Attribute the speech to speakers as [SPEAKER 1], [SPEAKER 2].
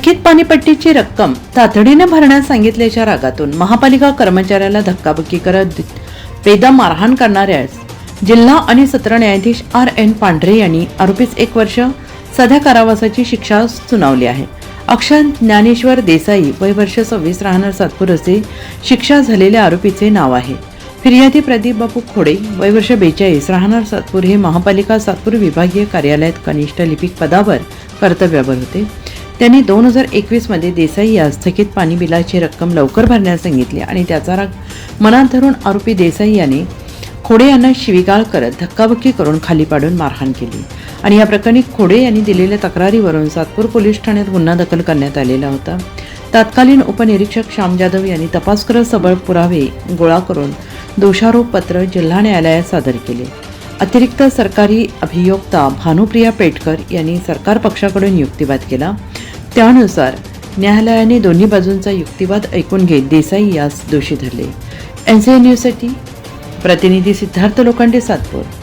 [SPEAKER 1] थकीत पाणीपट्टीची रक्कम तातडीने भरण्यास सांगितल्याच्या रागातून महापालिका कर्मचाऱ्याला धक्काबुक्की करत बेदम मारहाण करणाऱ्यास जिल्हा आणि सत्र न्यायाधीश R.N. पांढरे यांनी आरोपीस 1 वर्ष सध्या कारावासाची शिक्षा सुनावली आहे. अक्षय ज्ञानेश्वर देसाई वय वर्ष 26 राहणार सातपूर असे शिक्षा झालेल्या आरोपीचे नाव आहे. फिर्यादी प्रदीप बापू खोडे वय वर्ष 42 राहणार सातपूर हे महापालिका सातपूर विभागीय कार्यालयात कनिष्ठ लिपिक पदावर कर्तव्यावर होते. त्यांनी 2021 मध्ये देसाई यास थकीत पाणी बिलाची रक्कम लवकर भरण्यास सांगितली आणि त्याचा राग मनात धरून आरोपी देसाई याने खोडे यांना शिवीगाळ करत धक्काबुक्की करून खाली पाडून मारहाण केली आणि या प्रकरणी खोडे यांनी दिलेल्या तक्रारीवरून सातपूर पोलीस ठाण्यात गुन्हा दाखल करण्यात आलेला होता. तत्कालीन उपनिरीक्षक श्याम जाधव यांनी तपास करत सबळ पुरावे गोळा करून दोषारोपपत्र जिल्हा न्यायालयात सादर केले. अतिरिक्त सरकारी अभियोक्ता भानुप्रिया पेटकर यांनी सरकार पक्षाकडून युक्तिवाद केला. त्यानुसार न्यायालयाने दोन्ही बाजूंचा युक्तिवाद ऐकून घेत देसाई यास दोषी धरले. NCN न्यूजसाठी प्रतिनिधी सिद्धार्थ लोखंडे, सातपूर.